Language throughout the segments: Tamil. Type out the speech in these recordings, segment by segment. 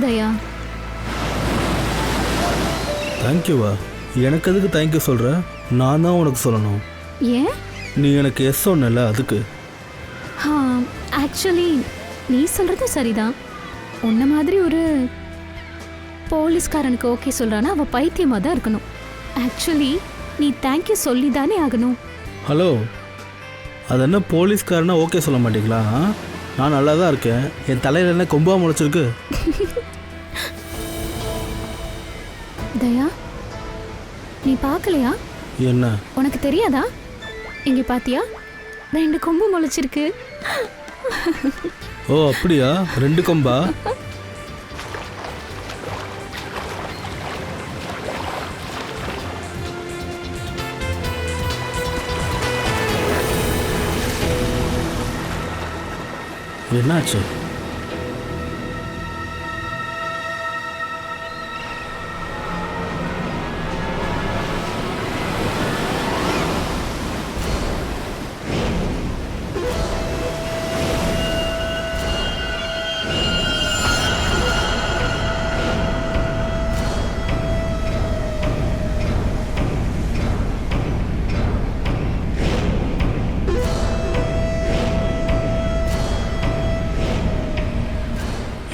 தயா. தேங்க்யூவா? எனக்கு எதுக்கு தேங்க்யூ சொல்கிற? நான் தான் உனக்கு சொல்லணும். ஏன்? நீ எனக்கு எஸ் சொன்னல அதுக்கு. ஆக்சுவலி நீ சொல்கிறதும் சரிதான். உன்ன மாதிரி ஒரு போலீஸ்காரனுக்கு ஓகே சொல்கிறான்னா அவள் பைத்தியமாக தான் இருக்கணும். ஆக்சுவலி நீ தேங்க்யூ சொல்லி தானே ஆகணும். ஹலோ, அது என்ன போலீஸ்காரனா ஓகே சொல்ல மாட்டீங்களா? நான் நல்லா தான் இருக்கேன். என் தலையில் என்ன கொம்பா முளைச்சிருக்கு? தயா, நீ பார்க்கலையா? என்ன? உனக்கு தெரியாதா? இங்கே பாத்தியா, 2 கொம்பு முளைச்சிருக்கு. ஓ அப்படியா? 2 கொம்பா? என்னாச்சு?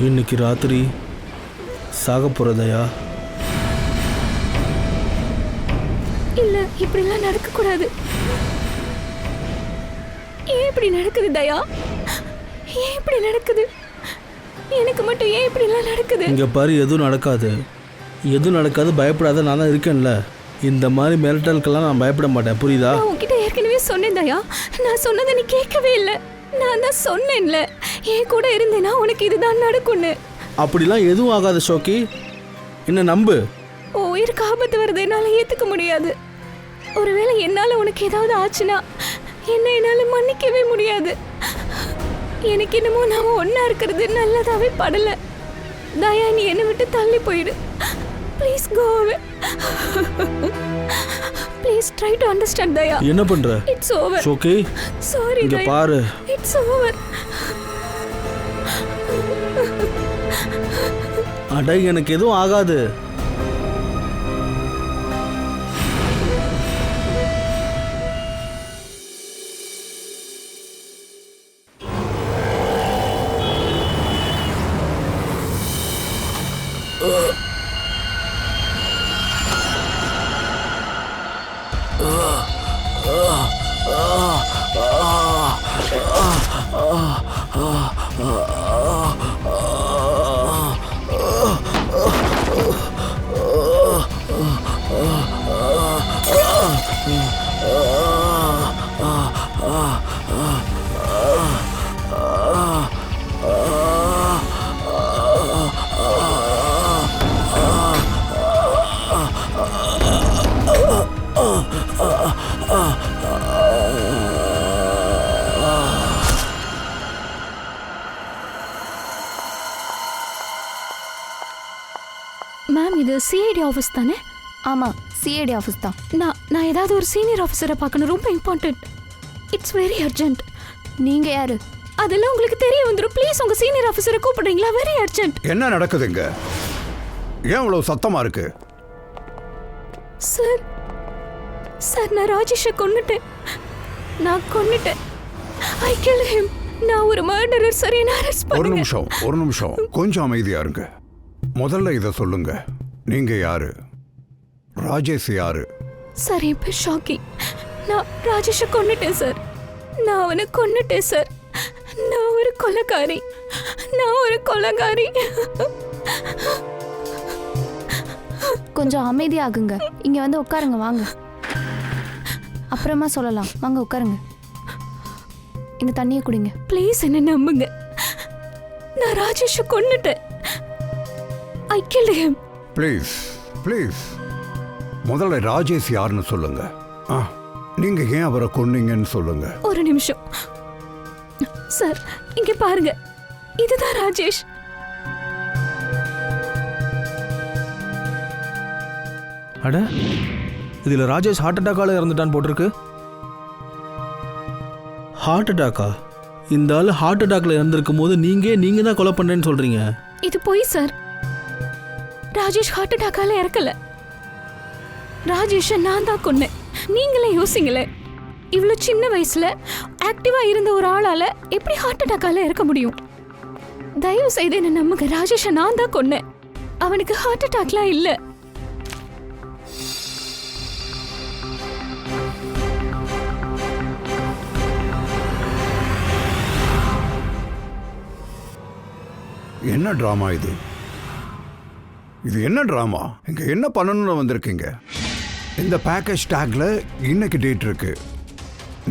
இன்னைக்கு ராத்திரி சாக போறதையா? இல்ல, இப்படிலாம் நடக்கக்கூடாது. ஏன் இப்படி நடக்குது தயா? ஏன் இப்படி நடக்குது? எனக்கு மட்டும் ஏன் இப்படிலாம் நடக்குது? இங்க பாரு, எதுவும் நடக்காது, எதுவும் நடக்காது, பயப்படாத. நான் தான் இருக்கேன்ல. இந்த மாதிரி மிரட்டலுக்கெல்லாம் நான் பயப்பட மாட்டேன், புரியுதா? நான் உன்கிட்ட ஏற்கனவே சொன்னேன் தயா. நான் சொன்னதை நீ கேட்கவே இல்லை. நான் தான் சொன்னேன்ல, என் கூட இருந்தேன்னா உனக்கு இதுதான் நடக்கும்னு. அப்படிலாம் எதுவும் ஆகாது ஷோக்கி, என்ன நம்பு. உயிருக்கு ஆபத்து வருது, என்னால் ஏற்றுக்க முடியாது. ஒருவேளை என்னால் உனக்கு ஏதாவது ஆச்சுன்னா என்ன என்னால் மன்னிக்கவே முடியாது. எனக்கு என்னமோ நாம ஒன்றா இருக்கிறது நல்லதாகவே படலை. தயா, நீ என்னை விட்டு தள்ளி போயிடு. Please go away. Please try to understand Daya. என்ன பண்ற? It's over ஷோக்கி. சாரி இங்க பாரு, இட்ஸ் ஓவர். அட எனக்கு எதுவும் ஆகாது. மேம், இது சிஐடி ஆஃபீஸ் தானே? ஆமாம், சிஐடி ஆஃபீஸ் தான். நான் ஏதாவது ஒரு சீனியர் ஆஃபீஸரை பார்க்கணும், ரொம்ப இம்பார்ட்டன்ட். It's very urgent. நீங்கள் யார்? அதெல்லாம் உங்களுக்கு தெரிய வந்துடும். ப்ளீஸ் உங்கள் சீனியர் ஆஃபீஸரை கூப்பிடுறீங்களா? Very urgent. என்ன நடக்குதுங்க? ஏன் இவ்வளவு சத்தமாக இருக்கு? சார், நான் ராஜேஷை கொன்னுட்டேன். ஐ கில் ஹிம். நான் ஒரு மர்டரர் சார், என்ன அரெஸ்ட் பண்ணுங்க. ஒரு நிமிஷம் கொஞ்சம் அமைதியா இருங்க. முதல்ல இதை சொல்லுங்க, நீங்க யாரு? ராஜேஷ் யாரு? சார், என் பேர் ஷாக்கி. நான் ராஜேஷை கொன்னுட்டேன் சார். நான் அவனை கொன்னுட்டேன் சார். நான் ஒரு கொலைகாரி. கொஞ்சம் அமைதியாகுங்க. இங்கே வந்து உட்காருங்க, வாங்க. அப்புறமா சொல்லலாம், வாங்க உட்காருங்க. இந்த தண்ணியை குடிங்க. ப்ளீஸ் என்ன நம்புங்க. நான் ராஜேஷை கொன்னுட்டேன். ஐ கில்ட் ஹிம். ப்ளீஸ் முதல்ல ராஜேஷ் யாருன்னு சொல்லுங்க. நீங்க ஏன் அவரை கொன்னீங்கன்னு சொல்லுங்க. ஒரு நிமிஷம் சார், இங்க பாருங்க, இதுதான் ராஜேஷ். அட, இதில் ராஜேஷ் ஹார்ட் அட்டாக்கால இறந்துட்டான்னு போட்டிருக்கு. ஹார்ட் அட்டாக்கா? இந்த ஆள் ஹார்ட் அட்டாக்ல இறந்துருக்கும் போது நீங்க தான் கொலை பண்ணேன்னு சொல்றீங்க. இது போய் சார். ராஜேஷ் ஹார்ட் அட்டாக்கால இறக்கல. ராஜேஷை நான் தான் கொன்னேன். நீங்களே யோசிங்களேன், இவ்வளவு சின்ன வயசுல ஆக்டிவா இருந்த ஒரு ஆளால எப்படி ஹார்ட் அட்டாக்கால இறக்க முடியும்? தயவு செய்து என்ன நம்புங்க, ராஜேஷை நான் தான் கொன்னேன். அவனுக்கு ஹார்ட் அட்டாக்லாம் இல்ல. என்ன டிராமா இது? இது என்ன டிராமா? இங்க என்ன பண்ணணும்னு வந்திருக்கீங்க? இந்த பேக்கேஜ் டேக்ல இன்னைக்கு டேட் இருக்கு.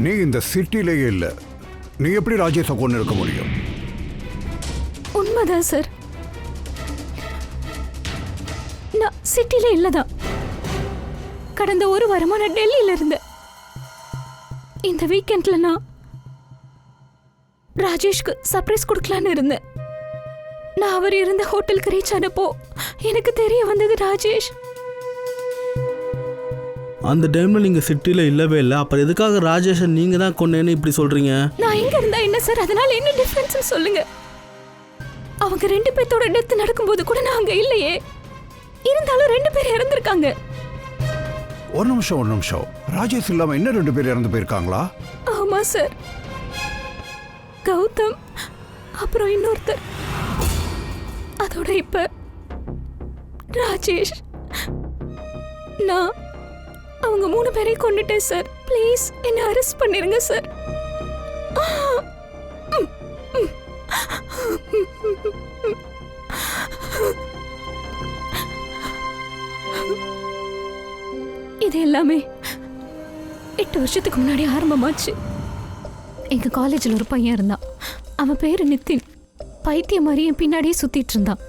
நீ இந்த சிட்டிலேயே இல்லை. நீ எப்படி ராஜேஷை கொண்டு இருக்க முடியும்? உண்மைதான் சார், நான் சிட்டில இல்லதான். கடந்த ஒரு வாரமா நான் டெல்லியில இருந்தேன். இந்த வீக்கெண்ட்ல நான் ராஜேஷ்க்கு சர்ப்ரைஸ் கொடுக்கலான்னு இருந்தேன். நான் அவர் இருந்த ஹோட்டலுக்கு ரீச் ஆனப்போ எனக்கு தெரிய வந்தது ராஜேஷ். அந்த டைம்ல நீங்க சிட்டில இல்லவே இல்லை. அப்புறம் எதுக்காக ராஜேஷை நீங்க தான் கொன்னேன்னு இப்படி சொல்றீங்க? நான் எங்க இருந்தா என்ன சார், அதனால என்ன டிஃபரன்ஸ் சொல்லுங்க? அவங்க 2 பேர்த்தோட டெத் நடக்கும்போது கூட நான் அங்க இல்லையே. இருந்தாலும் 2 பேர் இறந்திருக்காங்க. ஒரு நிமிஷம். ராஜேஷ் இல்லாம இன்னும் 2 பேர் இறந்து போயிருக்காங்களா? ஆமா சார், கௌதம் அப்புறம் இன்னொருத்தர். அதோட இப்ப ராஜேஷ். நான் அவங்க 3 பேரையும் கொன்னுட்டேன் சார். ப்ளீஸ் என்ன அரெஸ்ட் பண்ணிருங்க சார். இது எல்லாமே 8 வருஷத்துக்கு முன்னாடி ஆரம்பமாச்சு. எங்க காலேஜில் ஒரு பையன் இருந்தான். அவன் பேரு நித்தின். பைத்தியம் மாதிரி என் பின்னாடியே சுத்திட்டு இருந்தான்.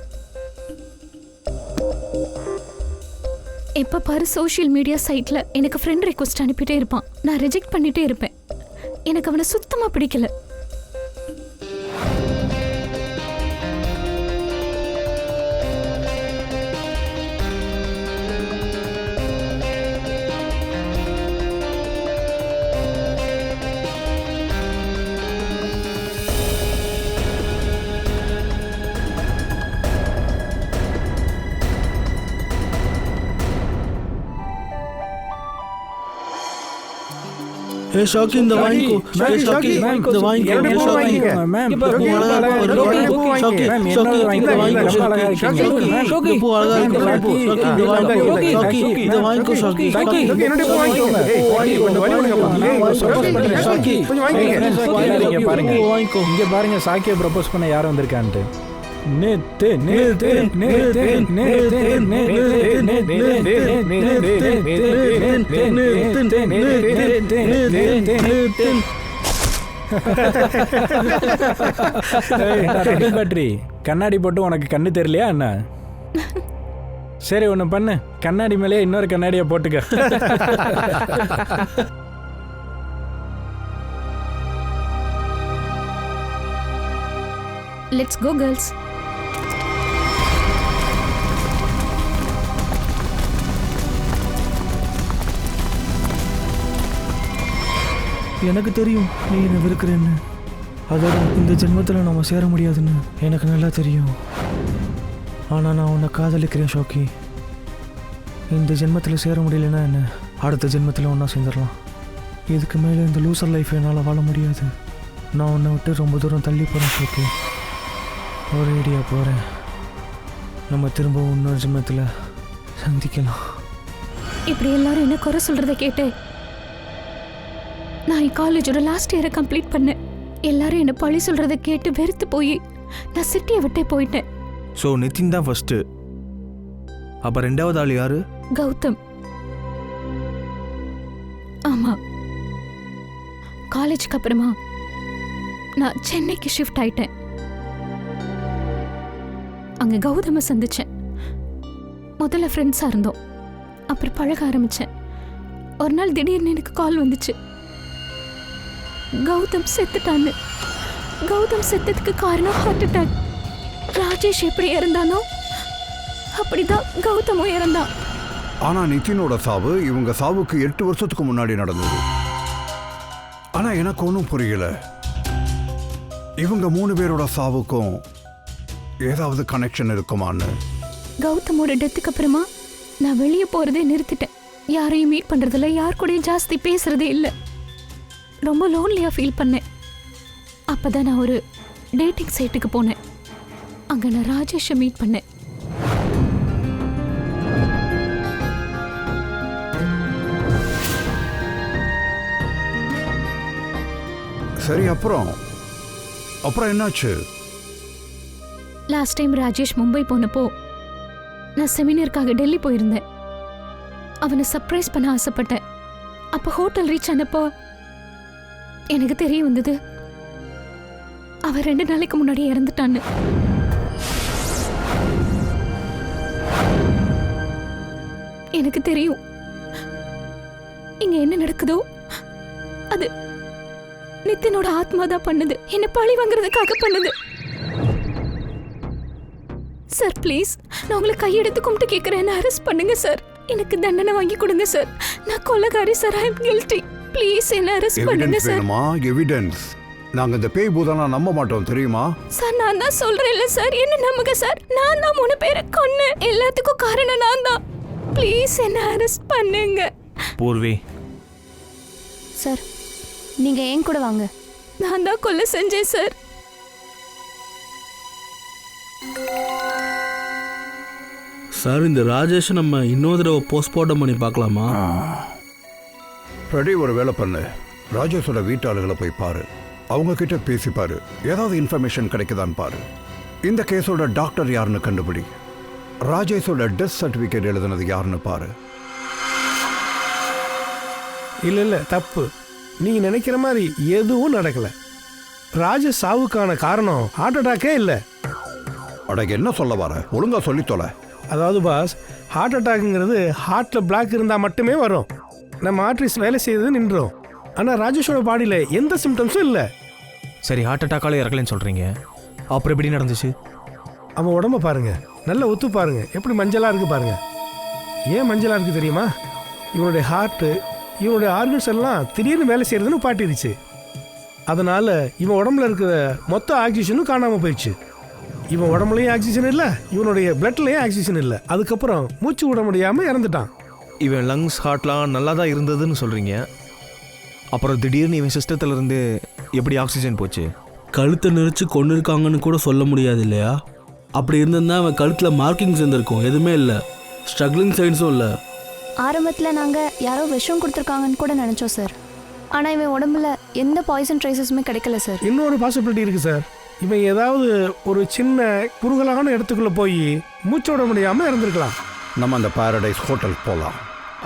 எப்ப பாரு சோஷியல் மீடியா சைட்ல எனக்கு ஃப்ரெண்ட் ரெக்வஸ்ட் அனுப்பிட்டே இருப்பான். நான் ரிஜெக்ட் பண்ணிட்டே இருப்பேன். எனக்கு அவனை சுத்தமா பிடிக்கல. ஏ ஷாக்கி, இந்த வாங்கிக்கோ. ஏ ஷாக்கி, இந்த வாங்கிக்கோ. ஏ ஷாக்கி, மேம் இந்த பூ அழகா இருக்கு. ஷாக்கி, இந்த வாங்கிக்கோ. ஷாக்கி, இந்த பூ அழகா இருக்கு. ஷாக்கி, இந்த வாங்கிக்கோ. ஷாக்கி, இந்த வாங்கிக்கோ. ஷாக்கி, ஷாக்கி, என்னோட பூ வாங்கிக்கோங்க. ஷாக்கி, பாருங்க, இங்க பாருங்க, சாக்கியை ப்ரப்போஸ் பண்ண யார் வந்திருக்கான்ட்டு. பேட்டரி கண்ணாடி போட்டு உனக்கு கண்ணு தெரியலையா என்ன? சரி ஒண்ணு பண்ணு, கண்ணாடி மேலே இன்னொரு கண்ணாடியை போட்டுக்க. Let's go girls. எனக்கு தெரியும் நீ என்ன வெறுக்கிறேன்னு. அதோட இந்த ஜென்மத்தில் நம்ம சேர முடியாதுன்னு எனக்கு நல்லா தெரியும். ஆனால் நான் உன்னை காதலிக்கிறேன் ஷோக்கி. இந்த ஜென்மத்தில் சேர முடியலன்னா என்ன, அடுத்த ஜென்மத்தில் ஒன்றா சேர்ந்துடலாம். இதுக்கு மேலே இந்த லூசர் லைஃப் என்னால் வாழ முடியாது. நான் உன்னை விட்டு ரொம்ப தூரம் தள்ளி போகிறேன் ஷோக்கி. ஒரு ஐடியா போகிறேன், நம்ம திரும்ப இன்னொரு ஜென்மத்தில் சந்திக்கலாம். இப்படி எல்லாரும் என்ன குறை சொல்றதை கேட்டு நான் என் காலேஜோட லாஸ்ட் இயரை கம்ப்ளீட் பண்ணேன். எல்லாரும் என்ன பழி சொல்றதை கேட்டு வெறுத்து போய் நான் சிட்டியை விட்டே போயிட்டேன். ஸோ நிதின் தான் ஃபர்ஸ்ட்டு. அப்போ 2வது ஆள் யாரு? கௌதம். ஆமா, காலேஜுக்கு அப்புறமா நான் சென்னைக்கு ஷிஃப்ட் ஆயிட்டேன். அங்க கௌதம சந்திச்சேன். முதல்ல ஃப்ரெண்ட்ஸா இருந்தோம், அப்புறம் பழக ஆரம்பிச்சேன். ஒரு நாள் திடீர்னு எனக்கு கால் வந்துச்சு, கௌதம் செத்துட்டான்னு. கௌதம் செத்ததுக்கு காரணம் ஹார்ட் அட்டாக். ராஜேஷ் எப்படி இறந்தானோ அப்படிதான் கௌதமும் இறந்தான். ஆனா நிதினோட சாவு இவங்க சாவுக்கு 8 வருஷத்துக்கு முன்னாடி நடந்தது. ஆனா எனக்கு ஒன்றும் புரியல, இவங்க 3 பேரோட சாவுக்கும் ஏதாவது கனெக்ஷன் இருக்குமான்னு. கௌதமோட டெத்துக்கு அப்புறமா நான் வெளியே போறதே நிறுத்திட்டேன். யாரையும் மீட் பண்றதில்ல, யார் கூடயும் ஜாஸ்தி பேசுறதே இல்லை. ரொம்ப லோன்லியா ஃபீல் பண்ணேன். அப்பதான் நான் ஒரு டேட்டிங் சைட்டுக்கு போனேன். அங்க நான் ராஜேஷை மீட் பண்ணேன். சரி, அப்புறம் என்னாச்சு? லாஸ்ட் டைம் ராஜேஷ் மும்பை போனப்போ நான் செமினாருக்காக டெல்லி போயிருந்தேன். அவனை சர்ப்ரைஸ் பண்ண ஆசைப்பட்டேன். அப்போ ஹோட்டல் ரீச் ஆனப்போ எனக்கு தெரிய வந்தது அவன் 2 நாளைக்கு முன்னாடி இறந்துட்டான்னு. எனக்கு தெரியும் இங்க என்ன நடக்குதோ அது நித்தினோட ஆத்மா தான் பண்ணுது. என்ன பழி வாங்குறதுக்காக பண்ணுது. சார் ப்ளீஸ், நான் உங்களை கையெடுத்து கும்பிட்டு கேட்குறேன், அரெஸ்ட் பண்ணுங்க சார். எனக்கு தண்டனை வாங்கி கொடுங்க சார். நான் கொலைகாரி sir, I am guilty. Please என்ன அரெஸ்ட் பண்ணுங்க சார். எவிடன்ஸ். நாங்க இந்த பேய் பூதெல்லாம் நம்ப மாட்டோம், தெரியுமா? சார் நான் தான் சொல்றேன்ல சார், என்ன நம்புங்க சார். நான் தான் 3 பேரை கொன்னேன். எல்லாத்துக்கும் காரணம் நான் தான். ப்ளீஸ் என்ன அரெஸ்ட் பண்ணுங்க. பூர்வி, சார் நீங்க ஏன் கூட வாங்க. நான் தான் கொலை செஞ்சேன் சார். சார், இந்த ராஜேஷை நம்ம இன்னொரு தடவை போஸ்ட்மார்ட்டம் பண்ணி பார்க்கலாமா? ரெடி, ஒரு வேலை பண்ணு. ராஜேஷோட வீட்டாளுகளை போய் பாரு. அவங்க கிட்ட பேசி பாரு. ஏதாவது இன்ஃபர்மேஷன் கிடைக்குதான்னு பாரு. இந்த கேஸோட டாக்டர் யாருன்னு கண்டுபிடி. ராஜேஷோட டெத் சர்டிஃபிகேட் எழுதுனது யாருன்னு பாரு. இல்லை தப்பு. நீங்க நினைக்கிற மாதிரி எதுவும் நடக்கல. ராஜேஷ் சாவுக்கான காரணம் ஹார்ட் அட்டாக்கே இல்லை. அடக்கு என்ன சொல்ல வர? ஒழுங்கா சொல்லி தொலை. அதாவது பாஸ், ஹார்ட் அட்டாக்குங்கிறது ஹார்ட்டில் பிளாக் இருந்தால் மட்டுமே வரும். நம்ம ஆர்ட்ரிஸ் வேலை செய்யறது நின்றோம். ஆனால் ராஜேஷோட பாடியில் எந்த சிம்டம்ஸும் இல்லை. சரி, ஹார்ட் அட்டாக்கால இறக்கலன்னு சொல்கிறீங்க, அப்புறம் எப்படி நடந்துச்சு? அவன் உடம்ப பாருங்க, நல்லா ஒத்து பாருங்க, எப்படி மஞ்சளாக இருக்குது பாருங்க. ஏன் மஞ்சளாக இருக்குது தெரியுமா? இவனுடைய ஹார்ட்டு, இவனுடைய ஆர்கன்ஸ் எல்லாம் திடீர்னு வேலை செய்யறதுன்னு பாட்டிருச்சு. அதனால இவன் உடம்புல இருக்கிற மொத்த ஆக்சிஜனும் காணாமல் போயிடுச்சு. இவன் உடம்புலையும் ஆக்சிஜன் இல்லை, இவனுடைய பிளட்லையும் ஆக்சிஜன் இல்லை. அதுக்கப்புறம் மூச்சு விட முடியாமல் இறந்துட்டான். இவன் லங்ஸ் ஹார்ட்லாம் நல்லா தான் இருந்ததுன்னு சொல்கிறீங்க, அப்புறம் திடீர்னு இவன் சிஸ்டத்துலேருந்து எப்படி ஆக்சிஜன் போச்சு? கழுத்தை நெரிச்சு கொண்டு இருக்காங்கன்னு கூட சொல்ல முடியாது இல்லையா? அப்படி இருந்திருந்தா அவன் கழுத்தில் மார்க்கிங்ஸ் இருந்திருக்கும். எதுவுமே இல்லை, ஸ்ட்ரகிளிங் சைன்ஸும் இல்லை. ஆரம்பத்தில் நாங்கள் யாரோ விஷம் கொடுத்துருக்காங்கன்னு கூட நினச்சோம் சார். ஆனால் இவன் உடம்புல எந்த பாய்சன் ட்ரேசஸுமே கிடைக்கல சார். இன்னொரு பாசிபிலிட்டி இருக்குது சார். இவன் ஏதாவது ஒரு சின்ன குறுகலான இடத்துக்குள்ளே போய் மூச்சு விட முடியாமல் இறந்துருக்கலாம். நம்ம அந்த பாரடைஸ் ஹோட்டல் போகலாம்.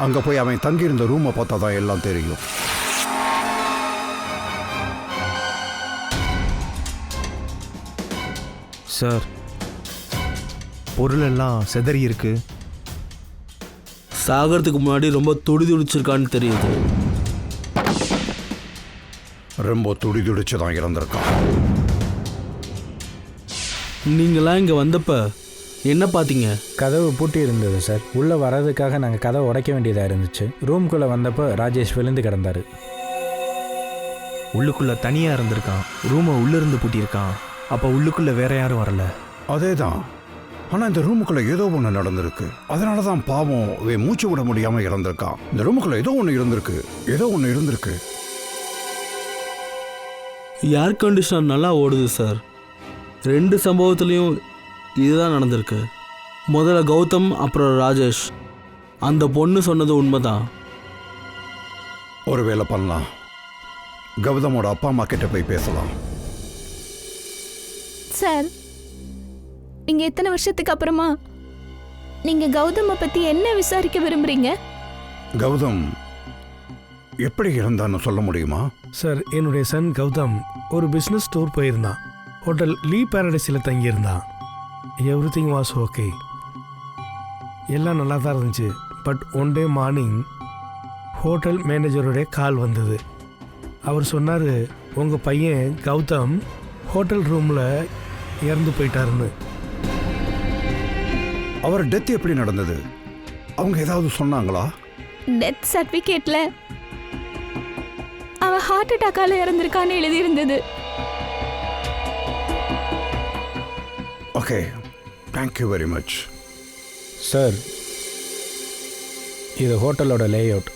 அங்கே போய் அவன் தங்கியிருந்த ரூமை பார்த்தா தான் எல்லாம் தெரியும். சார், பொருள் எல்லாம் செதறி இருக்கு. சாகிறதுக்கு முன்னாடி ரொம்ப துடிச்சிருக்கான்னு தெரியுது. ரொம்ப துடிச்சு தான் இறந்துருக்கான். நீங்களாம் இங்கே வந்தப்ப என்ன பார்த்தீங்க? கதவு பூட்டி இருந்தது சார். உள்ளே வர்றதுக்காக நாங்கள் கதவை உடைக்க வேண்டியதாக இருந்துச்சு. ரூம்குள்ளே வந்தப்போ ராஜேஷ் விழுந்து கிடந்தார். உள்ளுக்குள்ளே தனியாக இருந்திருக்கான், ரூமை உள்ளிருந்து பூட்டியிருக்கான். அப்போ உள்ளுக்குள்ளே வேற யாரும் வரல. அதே தான். ஆனால் இந்த ரூமுக்குள்ளே ஏதோ ஒன்று நடந்திருக்கு. அதனால தான் பாவம் மூச்சு விட முடியாமல் இறந்துருக்கான். இந்த ரூமுக்குள்ளே ஏதோ ஒன்று இருந்திருக்கு. ஏர் கண்டிஷனர் நல்லா ஓடுது சார். 2 சம்பவத்துலேயும் இதுதான் நடந்திருக்கு. முதல்ல கௌதம், அப்புறம் ராஜேஷ். அந்த பொண்ணு சொன்னது உண்மைதான். ஒரு வேலை பண்ணலாம். கௌதமோட அப்பா அம்மா கிட்ட போய் பேசலாம். சார், நீங்க எத்தனை வருஷத்துக்கு அப்புறமா நீங்க கௌதம பத்தி என்ன விசாரிக்க விரும்புறீங்க? கௌதம் எப்படி இருந்தான்னு சொல்ல முடியுமா? சார், என்னுடைய சன் கௌதம் ஒரு பிஸ்னஸ் டூர் போயிருந்தான். ஹோட்டல் லீ பாரடைஸில் தங்கியிருந்தான். எவ்ரிதிங் வாஸ் ஓகே, எல்லாம் நல்லா தான் இருந்துச்சு. But one day morning hotel மேனேஜருடைய கால் வந்தது. அவர் சொன்னார், உங்கள் பையன் கௌதம் ஹோட்டல் ரூமில் இறந்து போயிட்டாருன்னு. அவர் டெத் எப்படி நடந்தது? அவங்க ஏதாவது சொன்னாங்களா? டெத் சர்டிஃபிகேட்ல அவன் ஹார்ட் அட்டாக்கால இறந்திருக்கான்னு எழுதியிருந்தது. Okay, thank you very much. Sir இது ஹோட்டலோட லேஅவுட்.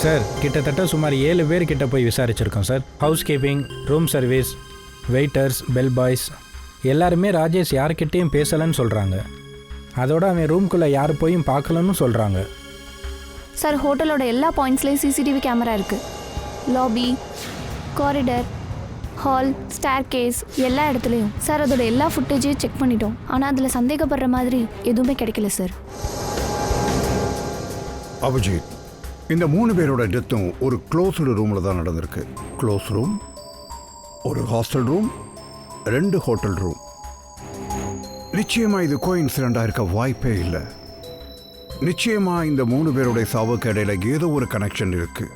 சார் கிட்டத்தட்ட சுமார் 7 பேர் கிட்ட போய் விசாரிச்சிருக்கோம் sir. Housekeeping, room service, waiters, bellboys எல்லாருமே ராஜேஷ் யார்கிட்டேயும் பேசலைன்னு சொல்கிறாங்க. அதோட அவன் ரூம்குள்ளே யார் போயும் பார்க்கலன்னு சொல்கிறாங்க. சார் ஹோட்டலோட எல்லா பாயிண்ட்ஸ்லேயும் சிசிடிவி கேமரா இருக்குது. Lobby, corridor, hall, staircase எல்லா இடத்துலையும். சார் அதோட எல்லா ஃபுட்டேஜையும் செக் பண்ணிட்டோம். ஆனால் அதில் சந்தேகப்படுற மாதிரி எதுவுமே கிடைக்கல சார். அபிஜித், இந்த 3 பேரோட டெத்தும் ஒரு க்ளோஸ்டு ரூமில் தான் நடந்திருக்கு. க்ளோஸ் ரூம், ஒரு ஹாஸ்டல் ரூம், 2 ஹோட்டல் ரூம். நிச்சயமாக இது கோஇன்சிடென்ட்டாக இருக்க வாய்ப்பே இல்லை. நிச்சயமாக இந்த 3 பேருடைய சாவுக்கு இடையில ஏதோ ஒரு கனெக்ஷன் இருக்கு.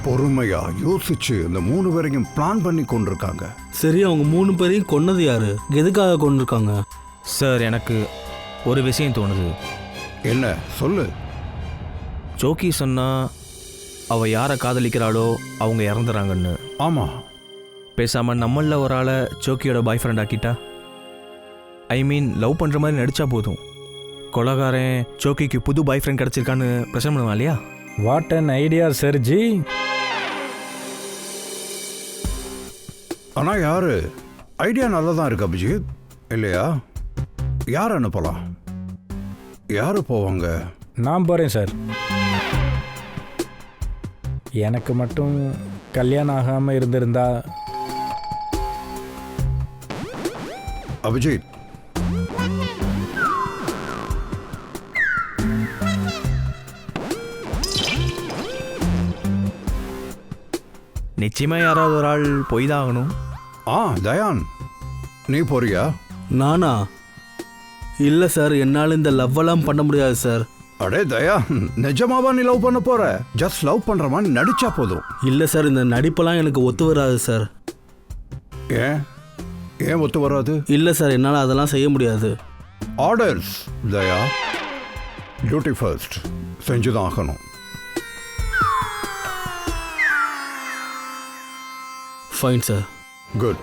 பொறுமையா யோசிச்சு இந்த 3 பேரையும் பிளான் பண்ணி கொண்டிருக்காங்க. சரி, அவங்க 3 பேரையும் கொன்னது யாரு? எதுக்காக கொண்டிருக்காங்க? சார் எனக்கு ஒரு விஷயம் தோணுது. என்ன சொல்லு. ஜோக்கி சொன்னா அவள் யாரை காதலிக்கிறாளோ அவங்க இறந்துறாங்கன்னு. ஆமாம், பேசாமல் நம்மளில் ஒரு ஆளை ஜோக்கியோட பாய் ஃப்ரெண்ட் ஆக்கிட்டா, ஐ மீன் லவ் பண்ணுற மாதிரி நடித்தா போதும். கொலகாரன் ஜோக்கிக்கு புது பாய் ஃப்ரெண்ட் கிடச்சிருக்கான்னு பிரச்சனை பண்ணுவான் இல்லையா? What an idea சர்ஜி. ஆனால் யாரு ஐடியா நல்லா தான் இருக்கு அபிஜித், இல்லையா? யார் அனுப்பலாம்? யார் போவாங்க? நான் போகிறேன் சார். எனக்கு மட்டும் கல்யாணம் ஆகாமல் இருந்திருந்தா. அபிஜித், நிச்சயமாக யாராவது ஒரு ஆள் போய் தான் ஆகணும். தயான், நீ போறியா? நானா? இல்லை சார், என்னால் இந்த லவ்வெல்லாம் பண்ண முடியாது சார். அடே தயான், நிஜமாவா நீ லவ் பண்ண போற? ஜஸ்ட் லவ் பண்ற மாதிரி நடிச்சா போதும். இல்லை சார், இந்த நடிப்பெல்லாம் எனக்கு ஒத்து வராது சார். ஏன் ஒத்து வராது? இல்லை சார், என்னால் அதெல்லாம் செய்ய முடியாது. ஆர்டர்ஸ் தயா, டியூட்டி ஃபர்ஸ்ட், செஞ்சுதான் ஆகணும். Fine sir. Good.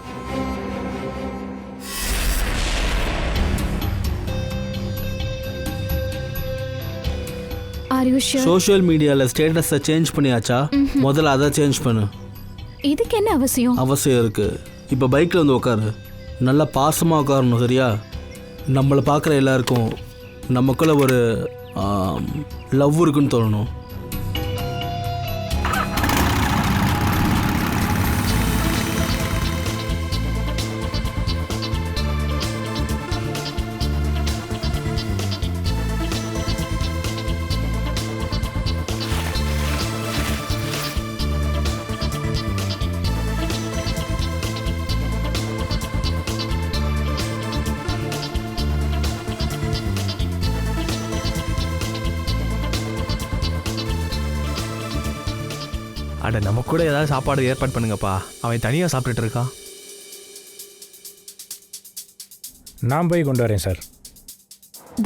Are you sure? Social மீடியாவில் ஸ்டேட்டஸை சேஞ்ச் பண்ணியாச்சா? முதல்ல அதை சேஞ்ச் பண்ணு. இதுக்கு என்ன அவசியம்? அவசியம் இருக்கு. இப்போ பைக்கில் வந்து உட்காரு, நல்லா பாசமாக உட்காரணும், சரியா? நம்மளை பார்க்குற எல்லாருக்கும் நமக்குள்ள ஒரு லவ் இருக்குன்னு தோணணும். அட நம்ம கூட ஏதாவது சாப்பாடு ஏற்பாடு பண்ணுங்கப்பா, அவன் தனியாக சாப்பிட்டுட்டு இருக்கான். நான் போய் கொண்டு வரேன் சார்.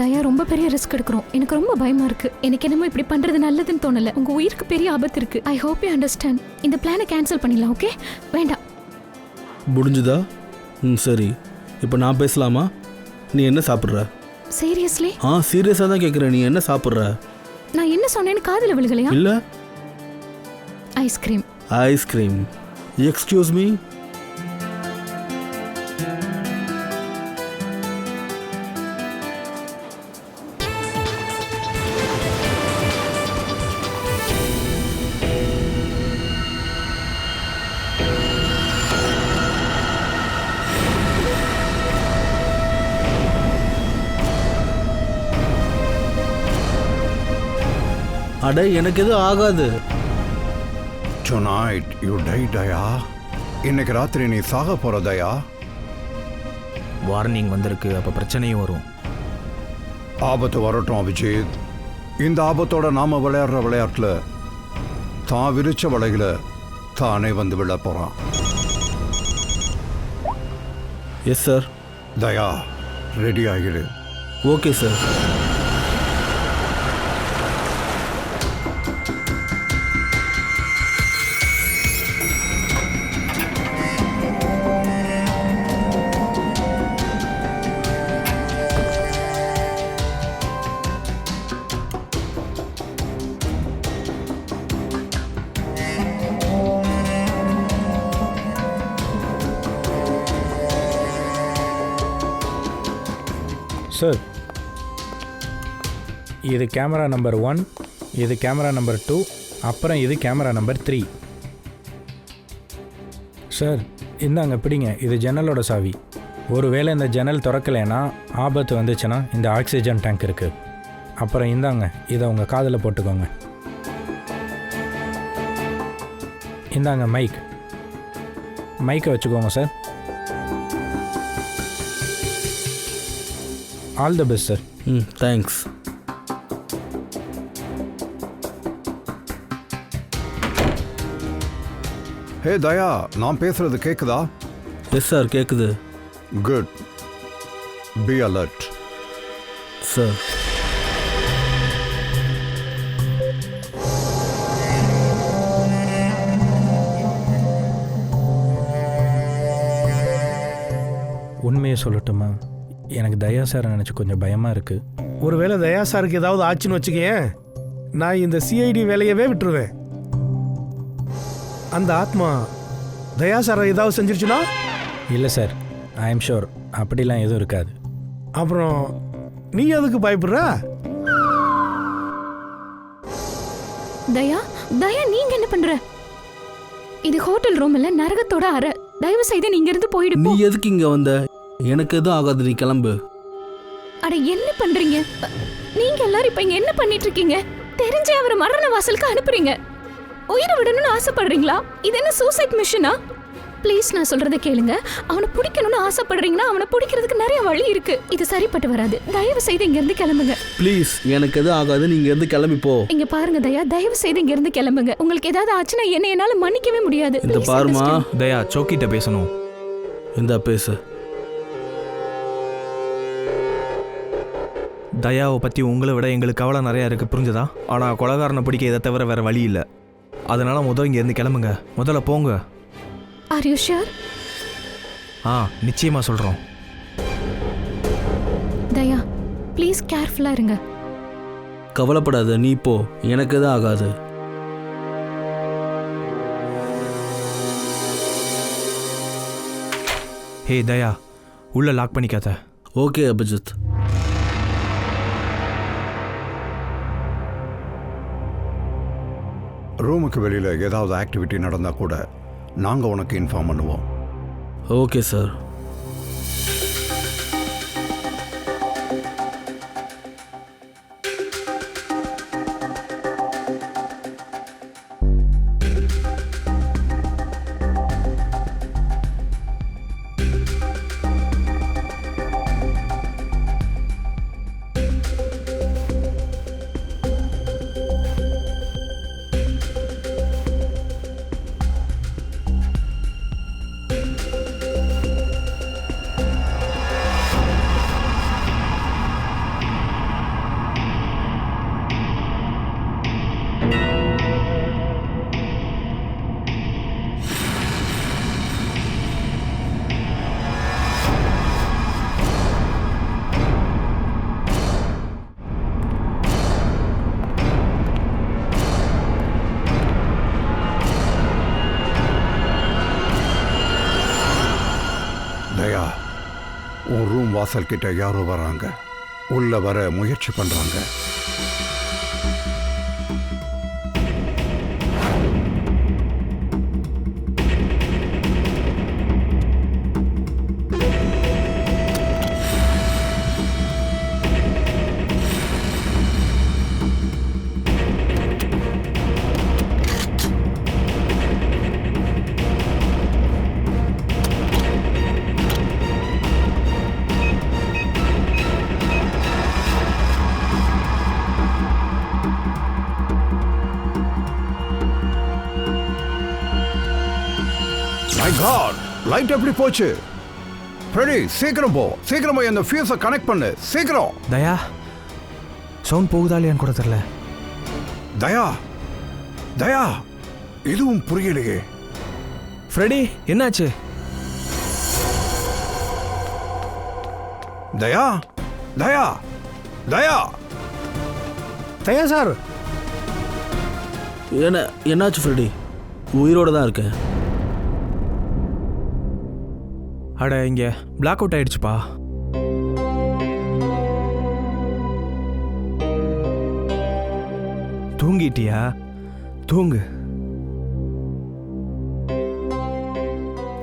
தயா, ரொம்ப பெரிய ரிஸ்க் எடுக்கிறோம். எனக்கு ரொம்ப பயமா இருக்கு. எனக்கு என்னமோ இப்படி பண்றது நல்லதுன்னு தோணல. உங்க உயிருக்கு பெரிய ஆபத்து இருக்கு. I hope you understand. இந்த பிளானை கேன்சல் பண்ணிடலாம், ஓகே? வேண்டாம். முடிஞ்சுதா? சரி, இப்போ நான் பேசலாமா? நீ என்ன சாப்பிட்ற? சீரியஸ்லி? சீரியஸாக தான் கேட்குறேன். நீ என்ன சாப்பிட்ற? நான் என்ன சொன்னேன்னு காதுல விழுகலையா? இல்லை. ஐஸ்கிரீம். ஐஸ்கிரீம்? Excuse me? அட, எனக்கு எதுவும் ஆகாது. Tonight you die, தயா. இன்னைக்கு ராத்திரி நீ சாக போற தயா. வார்னிங் வந்திருக்கு, அப்போ பிரச்சனையும் வரும். ஆபத்து வரட்டும் அபிஜித். இந்த ஆபத்தோட நாம விளையாடுற விளையாட்டுல தான் விரிச்ச வலையில தானே வந்து விழ போறான். Yes sir. தயா, ரெடி ஆகிடு. Okay sir. சார், இது கேமரா நம்பர் 1, இது கேமரா நம்பர் 2, அப்புறம் இது கேமரா நம்பர் 3. சார், இந்தாங்க பிடிங்க, இது ஜன்னலோட சாவி. ஒருவேளை இந்த ஜன்னல் திறக்கலைன்னா ஆபத்து வந்துச்சுன்னா இந்த ஆக்சிஜன் டேங்க் இருக்குது. அப்புறம் இந்தாங்க, இதை உங்கள் காதில் போட்டுக்கோங்க. இந்தாங்க மைக்கை வச்சுக்கோங்க sir. All the best sir. Thanks. Hey Daya, நான் பேசுறது கேக்குதா? எஸ் சார், கேட்குது குட். Be alert sir. உண்மையை சொல்லட்டுமா, எனக்கு தயா சாரை நினச்சி கொஞ்சம் பயமாக இருக்குது. ஒருவேளை தயா சாருக்கு ஏதாவது ஆச்சுன்னு வச்சுக்கேன், நான் இந்த சிஐடி வேலையவே விட்டுருவேன். அந்த ஆத்மா தயா சாரை ஏதாவது செஞ்சிருச்சுன்னா? இல்லை சார், ஐ எம் ஷோர் அப்படிலாம் எதுவும் இருக்காது. அப்புறம் நீ அதுக்கு பயப்படுற? தயா, நீங்க என்ன பண்ற? இது ஹோட்டல் ரூம் இல்ல, நரகத்தோட அறை. தயவு செய்து நீங்க இருந்து போயிடு. நீ எதுக்கு இங்கே வந்த? எனக்கு எதுவும் ஆகாது, நீ கிளம்பு. அட என்ன பண்றீங்க நீங்க எல்லாரும்? இப்ப இங்க என்ன பண்ணிட்டு இருக்கீங்க? தெரிஞ்சே அவரை மரண வாசலுக்கு அனுப்புறீங்க. உயிரை விடணும்னு ஆசைப்படுறீங்களா? இது என்ன சூசைட் மிஷனா? ப்ளீஸ், நான் சொல்றதை கேளுங்க. அவனை பிடிக்கணும்னு ஆசைப்படுறீங்கன்னா அவனை பிடிக்கிறதுக்கு நிறைய வழி இருக்கு. இது சரிப்பட்டு வராது. தயவு செய்து இங்க இருந்து கிளம்புங்க. ப்ளீஸ், எனக்கு எதுவும் ஆகாது, நீங்க இருந்து கிளம்பி போ. இங்க பாருங்க தயா, தயவு செய்து இங்க இருந்து கிளம்புங்க. உங்களுக்கு ஏதாவது ஆச்சுன்னா என்ன என்னால மன்னிக்கவே முடியாது. இந்த Please பாருமா, understand. தயா, சோக்கிட்ட பேசணும். இந்த பேசு. தயாவை பற்றி உங்களை விட எங்களுக்கு கவலை நிறையா இருக்குது, புரிஞ்சுதா? ஆனால் கொலைகாரனை பிடிக்க இதை தவிர வேறு வழி இல்லை. அதனால் முதல்ல இங்கேருந்து கிளம்புங்க. முதல்ல போங்க. Are you sure? நிச்சயமாக சொல்கிறோம். தயா, ப்ளீஸ் கேர்ஃபுல்லா இருங்க. கவலைப்படாத, நீ போ, எனக்கு எதுவும் ஆகாது. ஹே தயா, உள்ளே லாக் பண்ணிக்காத. ஓகே அபிஜித். ரூமுக்கு வெளியில் ஏதாவது ஆக்டிவிட்டி நடந்தால் கூட நாங்கள் உனக்கு இன்ஃபார்ம் பண்ணுவோம். Okay sir. தயா, உன் ரூம் வாசல் கிட்ட யாரோ வராங்க. உள்ள வர முயற்சி பண்றாங்க. மை காட், லைட் எப்படி போச்சு? ஃப்ரெடி, சீக்கிரம் போ, சீக்கிரமா இந்த ஃபியூஸை கனெக்ட் பண்ணு, சீக்கிரம். தயா, சவுண்ட் போகுதா இல்லையான்னு கூட தெரில. தயா, தயா, இதுவும் புரியலையே. ஃப்ரெடி, என்னாச்சு? தயா, தயா, தயா. தயா சார், என்னாச்சு ஃப்ரெடி? உயிரோட தான் இருக்கேன். அட, இங்கே பிளாக் அவுட் ஆயிடுச்சுப்பா. தூங்கிட்டியா? தூங்கு.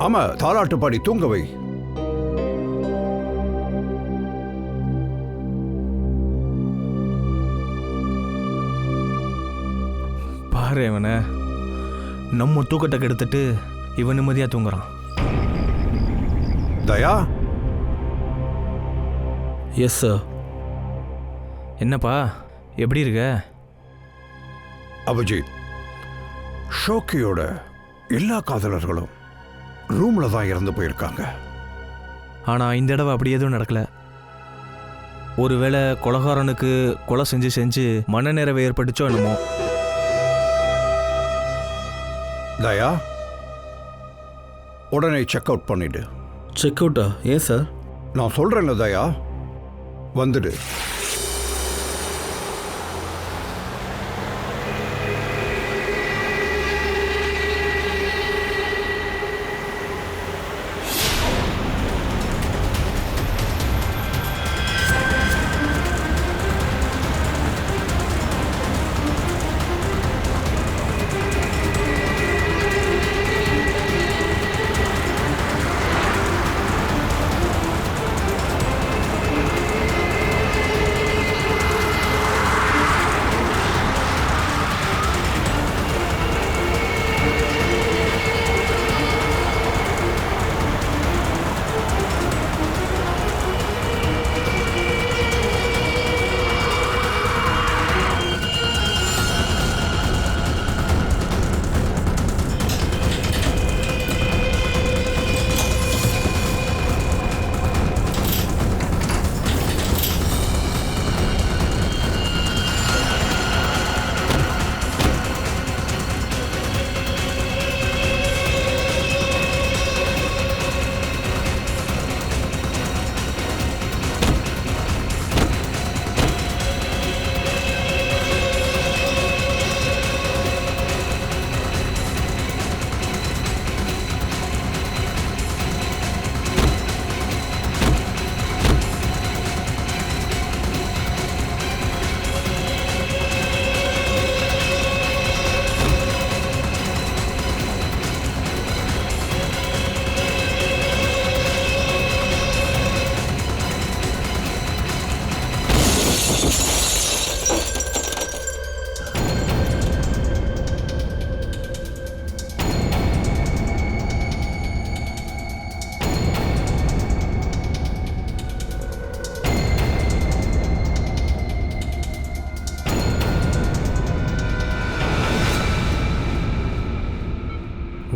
ஆமா, தாலாட்டு பாடி தூங்க வை. பாரு இவனை, நம்ம தூக்கத்தை கெடுத்துட்டு இவன் நிம்மதியாக தூங்குறான். தயா, எஸ் சார். என்னப்பா, எப்படி இருக்க? அபிஜித், ஷோக்கியோட எல்லா காதலர்களும் ரூம்ல தான் இறந்து போயிருக்காங்க. ஆனால் இந்த தடவை அப்படி எதுவும் நடக்கல. ஒருவேளை கொலகாரனுக்கு கொலை செஞ்சு மனநிறைவு ஏற்பட்டுச்சோ என்னமோ. தயா, உடனே செக் அவுட் பண்ணிடு. செக் அவுட்டா? ஏன் சார்? நான் சொல்றேன்ல தயா, வந்துடு.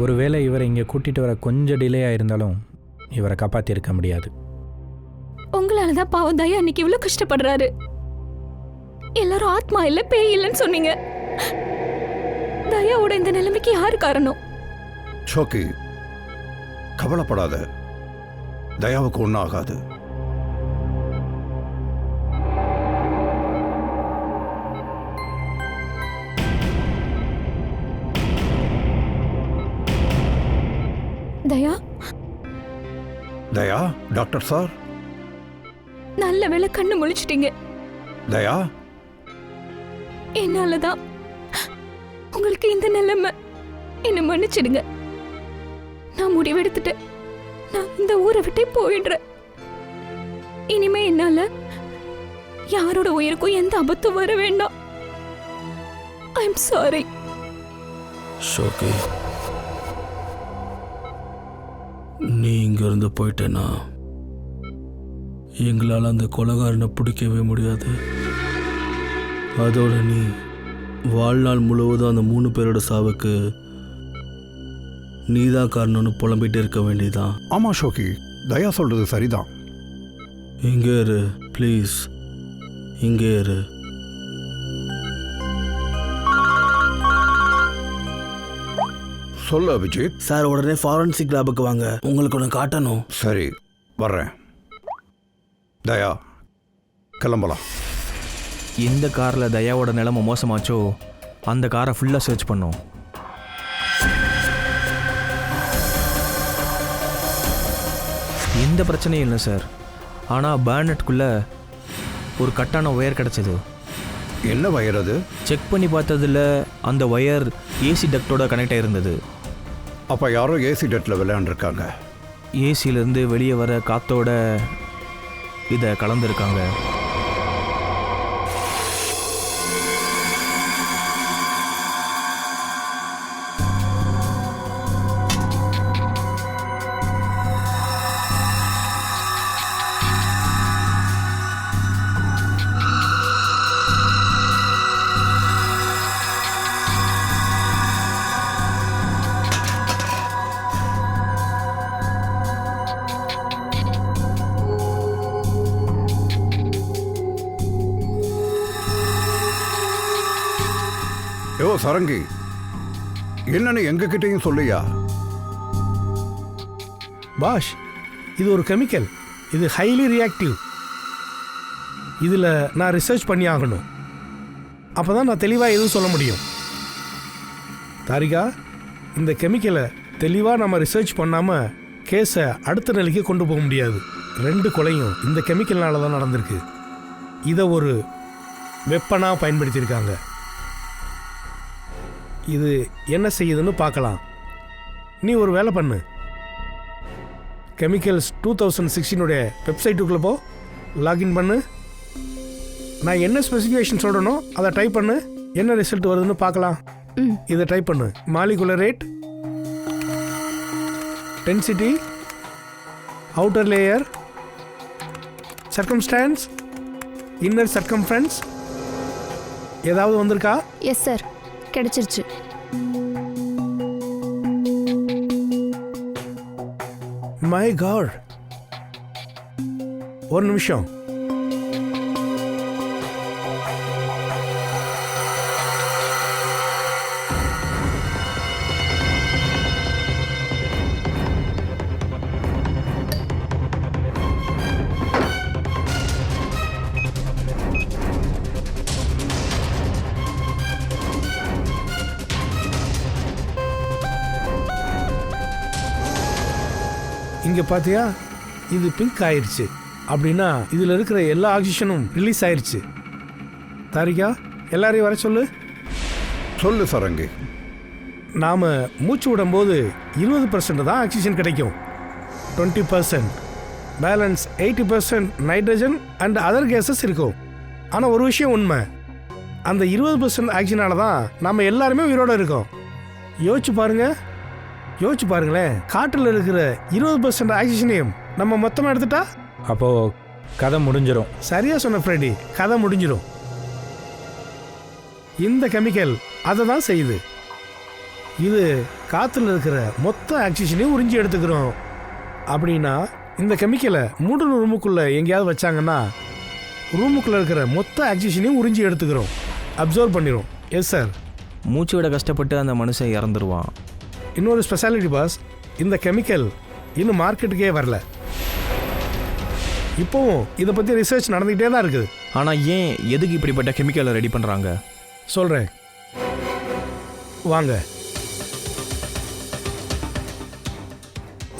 ஒருவேளை இவரை இங்கே கூட்டிகிட்டு வர கொஞ்சம் டிலே ஆயிருந்தாலும் இவரை காப்பாற்றிருக்க முடியாது. உங்களால தான் பாவம் தயா அன்னைக்கு இவ்வளவு கஷ்டப்படுறாரு. எல்லாரும் ஆத்மா இல்ல பேய் இல்லைன்னு சொன்னீங்க. தயாவோட இந்த நிலைமைக்கு யாரு காரணம்? ஷோக்கி, கவலைப்படாத, தயாவுக்கு ஒன்றும் ஆகாது. தயா, தயா, டாக்டர் சார். நல்ல வேளை கண்ணு முழிச்சிட்டீங்க. தயா, என்னாலதான் உங்களுக்கு இந்த நிலைமை. என்ன மன்னிச்சிடுங்க. நான் முடிவெடுத்துட்டேன். நான் இந்த ஊரை விட்டே போயிடுறேன். இனிமே என்னால யாரோட உயிருக்கும் எந்த ஆபத்தும் வர வேண்டாம். I am sorry. ஷோக்கி, நீ இங்கிருந்து போயிட்டேன்னா எங்களால் அந்த கொலைகாரனை பிடிக்கவே முடியாது. அதோட நீ வாழ்நாள் முழுவதும் அந்த 3 பேரோட சாவுக்கு நீதான் காரணம்னு புலம்பிட்டு இருக்க வேண்டியதான். ஆமா ஷோக்கி, தயா சொல்றது சரிதான். இங்கே இரு ப்ளீஸ், இங்கே இரு. சொல்லு அபிஜித். சார், உடனே ஃபாரன்சிக் லேபுக்கு வாங்க, உங்களுக்கு ஒன்று காட்டணும். சரி, வர்றேன். தயா, கிளம்பலாம். எந்த காரில் தயாவோட நிலைமை மோசமாச்சோ அந்த காரை ஃபுல்லாக சர்ச் பண்ணோம். எந்த பிரச்சனையும் இல்லை சார். ஆனால் பேனட்குள்ளே ஒரு கட்டான ஒயர் கிடச்சிது. என்ன வயர் அது? செக் பண்ணி பார்த்ததில் அந்த ஒயர் ஏசி டக்டோட கனெக்ட் ஆகிருந்தது. அப்போ யாரோ ஏசி டெட்டில் விளையாண்டுருக்காங்க. ஏசியிலேருந்து வெளியே வர காற்றோட இதை கலந்துருக்காங்க. யோ சரங்கி, என்னன்னு எங்ககிட்டயும் சொல்லியா? பாஷ், இது ஒரு கெமிக்கல். இது ஹைலி ரியாக்டிவ். இதில் நான் ரிசர்ச் பண்ணி ஆகணும். அப்போ தான் நான் தெளிவாக எதுவும் சொல்ல முடியும். தாரிகா, இந்த கெமிக்கலை தெளிவாக நம்ம ரிசர்ச் பண்ணாமல் கேஸை அடுத்த நிலைக்கு கொண்டு போக முடியாது. 2 கொலையும் இந்த கெமிக்கல்னால தான் நடந்திருக்கு. இதை ஒரு வெப்பனாக பயன்படுத்தியிருக்காங்க. இது என்ன செய்யுதுன்னு பார்க்கலாம். நீ ஒரு வேலை பண்ணு. கெமிக்கல்ஸ் 2016 வெப்சைட்டுக்குள்ளே போ, லாகின் பண்ணு. நான் என்ன ஸ்பெசிஃபிகேஷன் சொல்கிறனோ அதை டைப் பண்ணு. என்ன ரிசல்ட் வருதுன்னு பார்க்கலாம். இதை டைப் பண்ணு. Molecular rate, density, outer layer, circumstance, inner circumference. ஏதாவது வந்திருக்கா? எஸ் சார், கிடைச்சிருச்சு. மை காட், ஒரு நிமிஷம். இங்கே பார்த்தியா, இது பிங்க் ஆயிடுச்சு. அப்படின்னா இதில் இருக்கிற எல்லா ஆக்சிஜனும் ரிலீஸ் ஆயிடுச்சு. தாரிகா, எல்லாரையும் வர சொல்லு. சொல்லு சரங்கி. நாம் மூச்சு விடும்போது 20% தான் ஆக்சிஜன் கிடைக்கும். 20% balance 80% nitrogen and other gases இருக்கும். ஆனால் ஒரு விஷயம் உண்மை, அந்த 20% ஆக்சிஜனால தான் நம்ம எல்லாருமே உயிரோடு இருக்கோம். யோசிச்சு பாருங்களேன், காற்றில் இருக்கிற 20% ஆக்சிஜனையும் நம்ம மொத்தமாக எடுத்துட்டா அப்போது கதை முடிஞ்சிடும். சரியாக சொன்ன ஃப்ரெடி, கதை முடிஞ்சிடும். இந்த கெமிக்கல் அதை தான் செய்யுது. இது காற்றுல இருக்கிற மொத்த ஆக்சிஜனையும் உறிஞ்சி எடுத்துக்கிறோம். அப்படின்னா இந்த கெமிக்கலை மூடின ரூமுக்குள்ளே எங்கேயாவது வச்சாங்கன்னா ரூமுக்குள்ளே இருக்கிற மொத்த ஆக்சிஜனையும் உறிஞ்சி எடுத்துக்கிறோம், அப்சர்வ் பண்ணிடும். Yes sir. மூச்சு விட கஷ்டப்பட்டு அந்த மனுஷன் இறந்துருவான். இன்னொரு ஸ்பெஷாலிட்டி பாஸ், இந்த கெமிக்கல் இன்னும் மார்க்கெட்டுக்கே வரல. இப்போவும் இதை பற்றி ரிசர்ச் நடந்துக்கிட்டே தான் இருக்குது. ஆனால் ஏன் எதுக்கு இப்படிப்பட்ட கெமிக்கலை ரெடி பண்ணுறாங்க? சொல்கிறேன் வாங்க.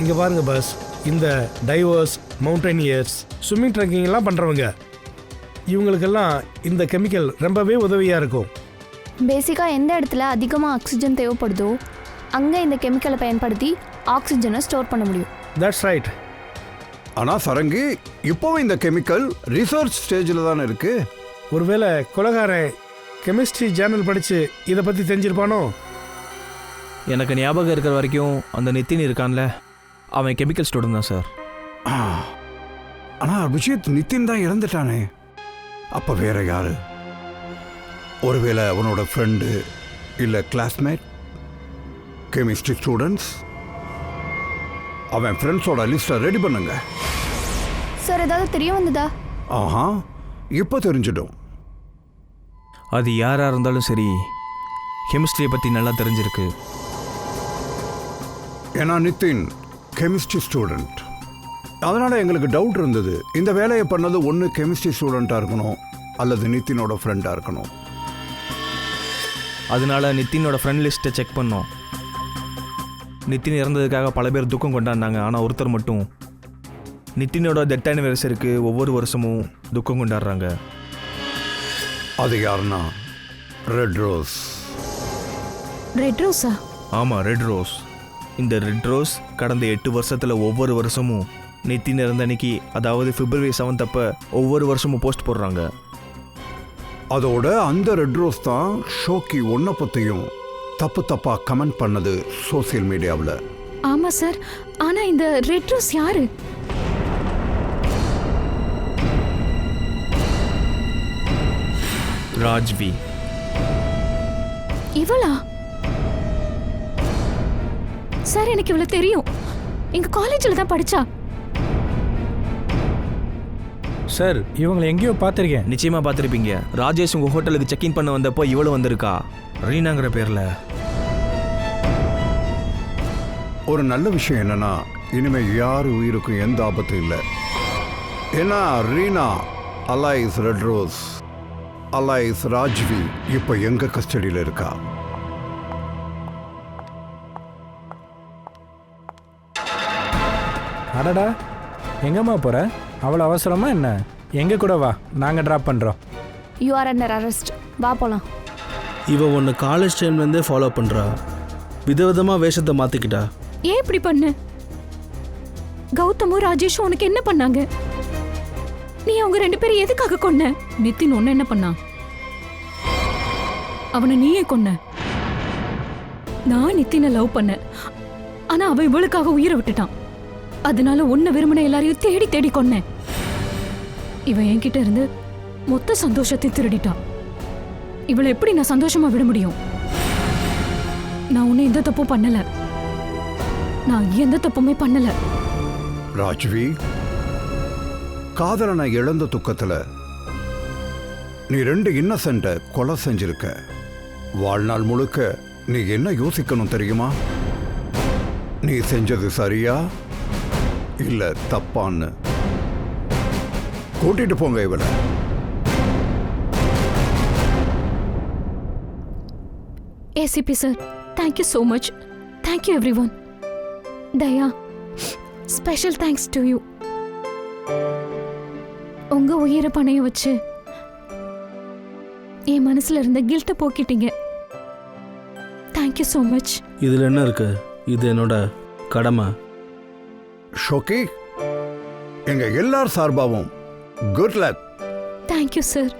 இங்கே பாருங்க பாஸ், இந்த டைவர்ஸ், மவுண்டனியர்ஸ், ஸ்விம்மிங் ட்ரெக்கிங்லாம் பண்ணுறவங்க, இவங்களுக்கெல்லாம் இந்த கெமிக்கல் ரொம்பவே உதவியாக இருக்கும். பேசிக்காக எந்த இடத்துல அதிகமாக ஆக்சிஜன் தேவைப்படுதோ அங்கே இந்த கெமிக்கலை பயன்படுத்தி ஆக்சிஜனை ஸ்டோர் பண்ண முடியும். That's right. ஆனால் சரங்கி, இப்போவும் இந்த கெமிக்கல் ரிசர்ச் ஸ்டேஜில் தானே இருக்கு. ஒருவேளை கொலைகாரன் கெமிஸ்ட்ரி ஜேர்னல் படித்து இதை பற்றி தெரிஞ்சிருப்பானோ? எனக்கு ஞாபகம் இருக்கிற வரைக்கும் அந்த நித்தின் இருக்கான்ல, அவன் கெமிக்கல் ஸ்டூடெண்ட் தான் சார். ஆனால் அபிஷேக் நித்தின் தான் இறந்துட்டானே. அப்போ வேற யாரு? ஒருவேளை அவனோட ஃப்ரெண்டு இல்லை கிளாஸ்மேட், கெமிஸ்ட்ரி ஸ்டூடெண்ட்ஸ். அவன் ஃப்ரெண்ட்ஸோட லிஸ்ட்டை ரெடி பண்ணுங்க. சார், ஏதாவது தெரிய வந்ததா? ஆஹா, இப்போ தெரிஞ்சிடும். அது யாராக இருந்தாலும் சரி, கெமிஸ்ட்ரியை பற்றி நல்லா தெரிஞ்சிருக்கு. ஏன்னா நித்தின் கெமிஸ்ட்ரி ஸ்டூடெண்ட். அதனால் எங்களுக்கு டவுட் இருந்தது, இந்த வேலையை பண்ணது ஒன்று கெமிஸ்ட்ரி ஸ்டூடெண்ட்டாக இருக்கணும் அல்லது நித்தினோட ஃப்ரெண்டாக இருக்கணும். அதனால நித்தினோட ஃப்ரெண்ட் லிஸ்ட்டை செக் பண்ணோம். நித்தின் இறந்ததுக்காக பல பேர் துக்கம் கொண்டாடினாங்க. ஆனால் ஒருத்தர் மட்டும் நித்தினோட டெத் ஆனிவர்சரிக்கு ஒவ்வொரு வருஷமும் துக்கம் கொண்டாடுறாங்க. அது யாருன்னா ரெட் ரோஸ். ரெட் ரோஸா? ஆமாம், ரெட் ரோஸ். இந்த ரெட் ரோஸ் கடந்த 8 வருஷத்தில் ஒவ்வொரு வருஷமும் நித்தின் இறந்த அன்னைக்கு, அதாவது February 7 அப்போ ஒவ்வொரு வருஷமும் போஸ்ட் போடுறாங்க. அதோட அந்த ரெட் ரோஸ் தான் ஷோக்கி ஒன்றை பற்றியும் தப்பா கமெண்ட் பண்ணது சோசியல் மீடியாவில். ஆமா சார். ஆனா இந்த ரெட் ரோஸ் யாரு? ராஜ்வி. இவளா? சார் எனக்கு இவள தெரியும். எங்க காலேஜில் தான் படிச்சா. சார் இவங்களை எங்கேயோ பார்த்துருக்கேன். நிச்சயமாக பார்த்துருப்பீங்க. ராஜேஷ் உங்கள் ஹோட்டலுக்கு செக்இன் பண்ண வந்தப்போ இவ்வளோ வந்திருக்கா, ரீனாங்கிற பேரில். ஒரு நல்ல விஷயம் என்னன்னா, இனிமே யார் உயிருக்கும் எந்த ஆபத்தும் இல்லை. ஏன்னா Reena alias red rose alias Rajvi இப்போ எங்க கஸ்டடியில் இருக்கா. அடடா, எங்கம்மா போகிற? அவ்வளோ அவசரமா என்ன? எங்கள் கூட வா, நாங்கள் ட்ராப் பண்ணுறோம். You are under arrest. வா போகலாம். இவ உன்னை காலேஜ் டைம்லேருந்தே ஃபாலோ பண்ணுறா. விதவிதமாக வேஷத்தை மாற்றிக்கிட்டா. ஏன் இப்படி பண்ண? கௌதமும் ராஜேஷும் உனக்கு என்ன பண்ணாங்க? நீ அவங்க 2 பேரும் எதுக்காக கொன்ன? நித்தின் ஒன்னு என்ன பண்ணா? அவனை நீயே கொன்ன. நான் நித்தினை லவ் பண்ண, ஆனா அவன் இவளுக்காக உயிரை விட்டுட்டான். அதனால உன்னை விரும்பின எல்லாரையும் தேடி தேடி கொன்னேன். இவன் என்கிட்ட இருந்து மொத்த சந்தோஷத்தை திருடிட்டான். இவளை எப்படி நான் சந்தோஷமா விட முடியும்? நான் உன்னை எந்த தப்பும் பண்ணல. நான் எந்த தப்புமே பண்ணல. ராஜ்வி, காதலனை இழந்த துக்கத்துல நீ 2 இன்னசென்ட்டை கொலை செஞ்சிருக்க. வாழ்நாள் முழுக்க நீ என்ன யோசிக்கணும் தெரியுமா? நீ செஞ்சது சரியா இல்ல தப்பான்னு. கூட்டிட்டு போங்க இவளை. ACP sir, thank you so much. Thank you everyone. Daya, special thanks to you. உங்க உயிரை பணைய வச்சு என் மனசுல இருந்த கில்ட்டை போக்கிட்டீங்க. Thank you so much. இதில் என்ன இருக்கு? இது என்னோட கடமை. ஷோக்கி, எங்க எல்லார் சார்பாவும் குட் லக். Thank you sir.